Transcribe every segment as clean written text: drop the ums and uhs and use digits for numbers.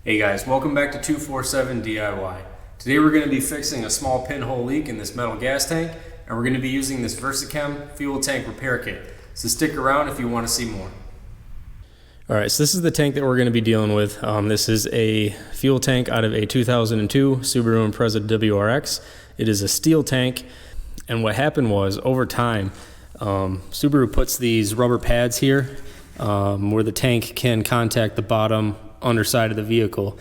Hey guys, welcome back to 247 DIY. Today we're going to be fixing a small pinhole leak in this metal gas tank, and we're going to be using this VersaChem fuel tank repair kit. So stick around if you want to see more. Alright, so this is the tank that we're going to be dealing with. This is a fuel tank out of a 2002 Subaru Impreza WRX. It is a steel tank, and what happened was, over time, Subaru puts these rubber pads here where the tank can contact the bottom underside of the vehicle,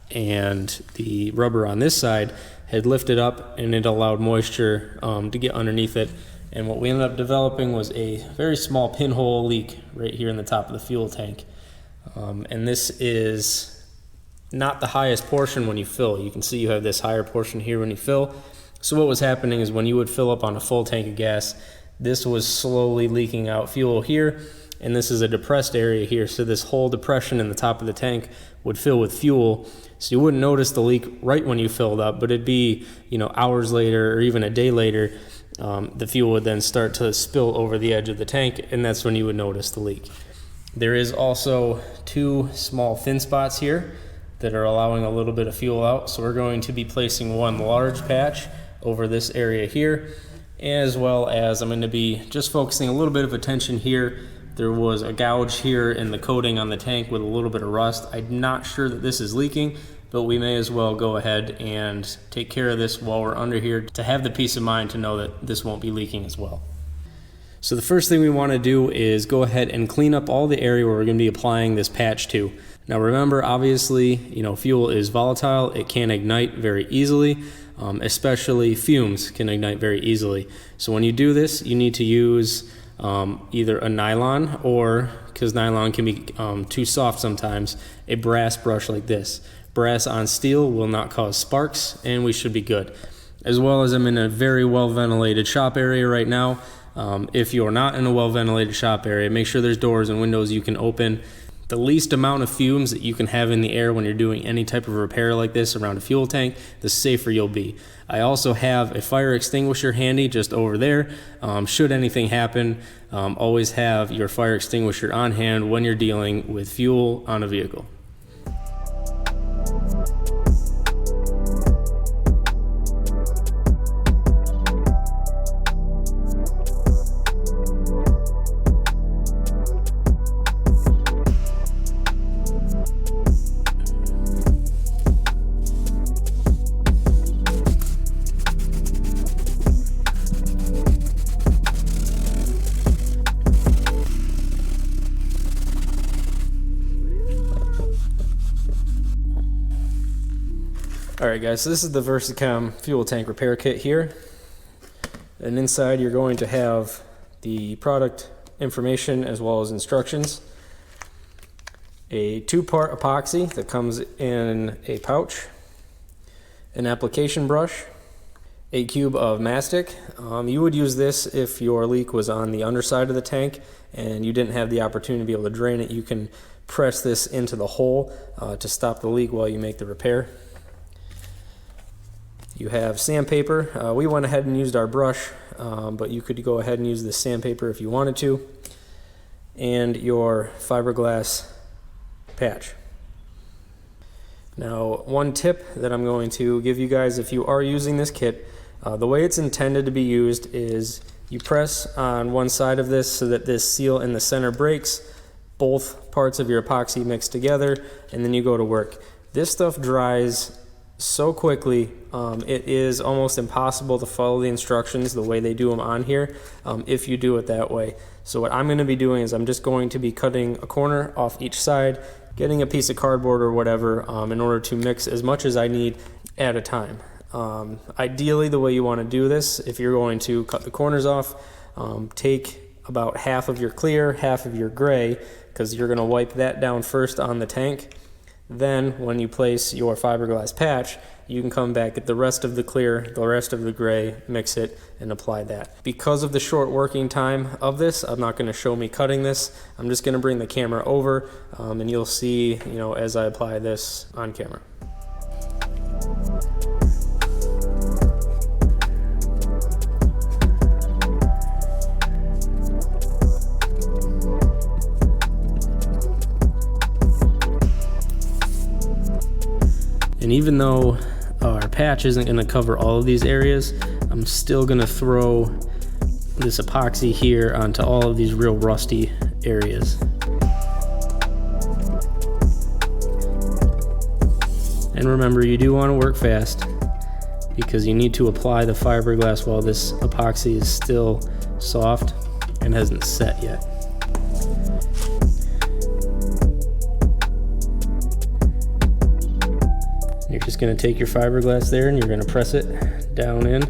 and the rubber on this side had lifted up and it allowed moisture to get underneath it, and what we ended up developing was a very small pinhole leak right here in the top of the fuel tank. And this is not the highest portion when you fill. You can see you have this higher portion here when you fill. So what was happening is when you would fill up on a full tank of gas, this was slowly leaking out fuel here, and this is a depressed area here, so this whole depression in the top of the tank would fill with fuel. So you wouldn't notice the leak right when you filled up, but it'd be, hours later or even a day later, the fuel would then start to spill over the edge of the tank, and that's when you would notice the leak. There is also two small thin spots here that are allowing a little bit of fuel out, so we're going to be placing one large patch over this area here, as well as I'm going to be just focusing a little bit of attention here. There was a gouge here in the coating on the tank with a little bit of rust. I'm not sure that this is leaking, but we may as well go ahead and take care of this while we're under here to have the peace of mind to know that this won't be leaking as well. So the first thing we want to do is go ahead and clean up all the area where we're going to be applying this patch to. Now remember, obviously, fuel is volatile. It can ignite very easily, especially fumes can ignite very easily. So when you do this, you need to use either a nylon, or, because nylon can be too soft sometimes, a brass brush like this. Brass on steel will not cause sparks, and we should be good. As well as I'm in a very well ventilated shop area right now. If you're not in a well ventilated shop area, make sure there's doors and windows you can open. The least amount of fumes that you can have in the air when you're doing any type of repair like this around a fuel tank, the safer you'll be. I also have a fire extinguisher handy just over there. Should anything happen, always have your fire extinguisher on hand when you're dealing with fuel on a vehicle. Alright guys, so this is the VersaChem fuel tank repair kit here, and inside you're going to have the product information as well as instructions, a 2-part epoxy that comes in a pouch, an application brush, a cube of mastic. You would use this if your leak was on the underside of the tank and you didn't have the opportunity to be able to drain it. You can press this into the hole to stop the leak while you make the repair. You have sandpaper. We went ahead and used our brush, but you could go ahead and use the sandpaper if you wanted to. And your fiberglass patch. Now, one tip that I'm going to give you guys if you are using this kit, the way it's intended to be used is you press on one side of this so that this seal in the center breaks, both parts of your epoxy mix together, and then you go to work. This stuff dries so quickly, it is almost impossible to follow the instructions the way they do them on here if you do it that way. So what I'm going to be doing is I'm just going to be cutting a corner off each side, getting a piece of cardboard or whatever in order to mix as much as I need at a time. Ideally, the way you want to do this, if you're going to cut the corners off, take about half of your clear, half of your gray, because you're going to wipe that down first on the tank. Then when you place your fiberglass patch, you can come back at the rest of the clear, the rest of the gray, mix it, and apply that. Because of the short working time of this, I'm not going to show me cutting this. I'm just going to bring the camera over, and you'll see, as I apply this on camera. And even though our patch isn't going to cover all of these areas, I'm still going to throw this epoxy here onto all of these real rusty areas. And remember, you do want to work fast because you need to apply the fiberglass while this epoxy is still soft and hasn't set yet. You're just going to take your fiberglass there and you're going to press it down in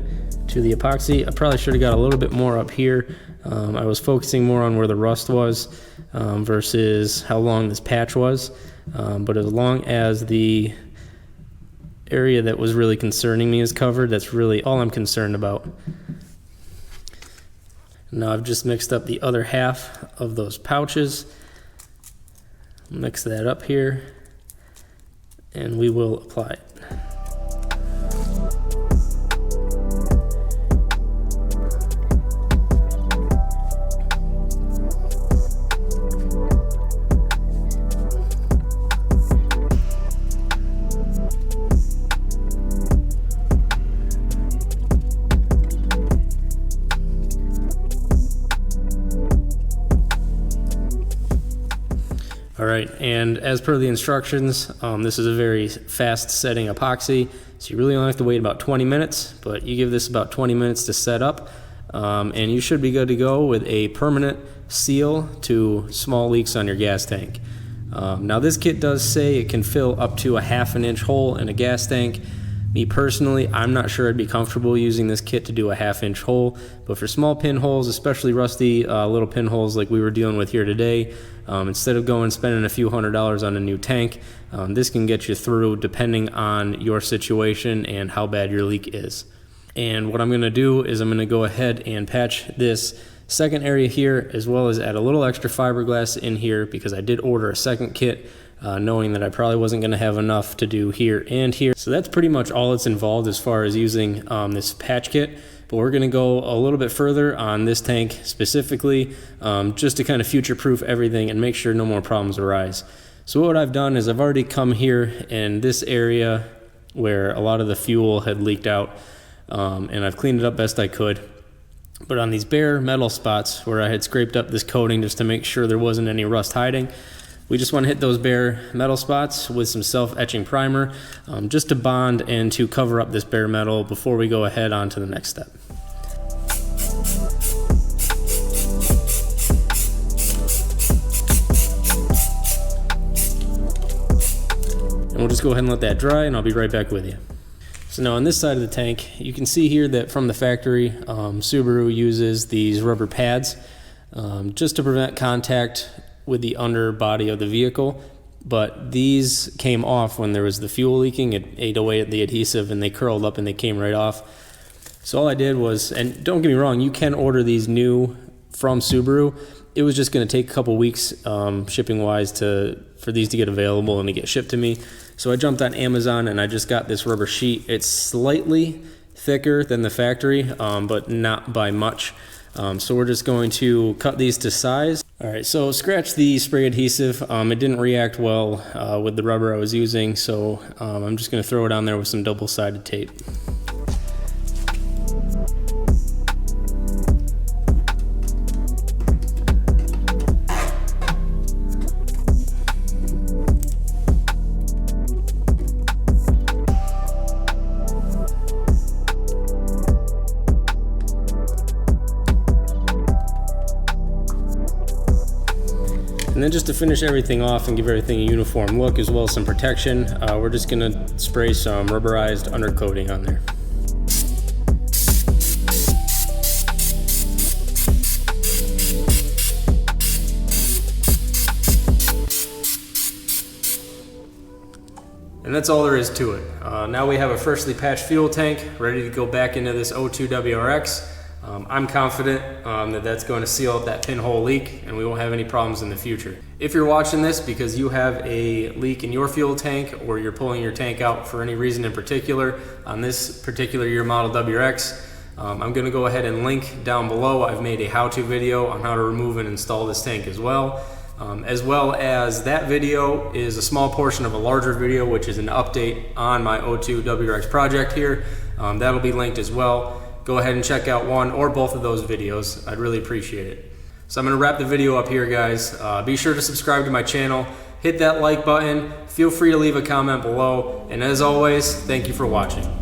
to the epoxy. I probably should have got a little bit more up here. I was focusing more on where the rust was versus how long this patch was. But as long as the area that was really concerning me is covered, that's really all I'm concerned about. Now I've just mixed up the other half of those pouches. Mix that up here, and we will apply it. All right, and as per the instructions, this is a very fast setting epoxy, so you really only have to wait about 20 minutes, but you give this about 20 minutes to set up, and you should be good to go with a permanent seal to small leaks on your gas tank. Now this kit does say it can fill up to a 1/2 inch hole in a gas tank. Me personally, I'm not sure I'd be comfortable using this kit to do a 1/2 inch hole, but for small pinholes, especially rusty little pinholes like we were dealing with here today, instead of going and spending a few $100s on a new tank, this can get you through depending on your situation and how bad your leak is. And what I'm going to do is I'm going to go ahead and patch this second area here, as well as add a little extra fiberglass in here because I did order a second kit, knowing that I probably wasn't going to have enough to do here and here. So that's pretty much all that's involved as far as using this patch kit. But we're going to go a little bit further on this tank specifically, just to kind of future-proof everything and make sure no more problems arise. So what I've done is I've already come here in this area where a lot of the fuel had leaked out, and I've cleaned it up best I could. But on these bare metal spots where I had scraped up this coating just to make sure there wasn't any rust hiding, we just want to hit those bare metal spots with some self-etching primer, just to bond and to cover up this bare metal before we go ahead on to the next step. And we'll just go ahead and let that dry, and I'll be right back with you. So now on this side of the tank, you can see here that from the factory, Subaru uses these rubber pads just to prevent contact with the underbody of the vehicle, but these came off when there was the fuel leaking. It ate away at the adhesive and they curled up and they came right off. So all I did was, and don't get me wrong, you can order these new from Subaru. It was just going to take a couple weeks shipping wise for these to get available and to get shipped to me. So I jumped on Amazon and I just got this rubber sheet. It's slightly thicker than the factory, but not by much. So we're just going to cut these to size. All right, so scratch the spray adhesive. It didn't react well with the rubber I was using, so I'm just going to throw it on there with some double-sided tape. And then just to finish everything off and give everything a uniform look as well as some protection, we're just going to spray some rubberized undercoating on there. And that's all there is to it. Now we have a freshly patched fuel tank ready to go back into this O2 WRX. I'm confident that that's going to seal up that pinhole leak and we won't have any problems in the future. If you're watching this because you have a leak in your fuel tank or you're pulling your tank out for any reason in particular on this particular year model WRX, I'm going to go ahead and link down below. I've made a how-to video on how to remove and install this tank as well. as well as that video is a small portion of a larger video, which is an update on my O2 WRX project here. That'll be linked as well. Go ahead and check out one or both of those videos. I'd really appreciate it. So I'm going to wrap the video up here, guys. Be sure to subscribe to my channel. Hit that like button. Feel free to leave a comment below. And as always, thank you for watching.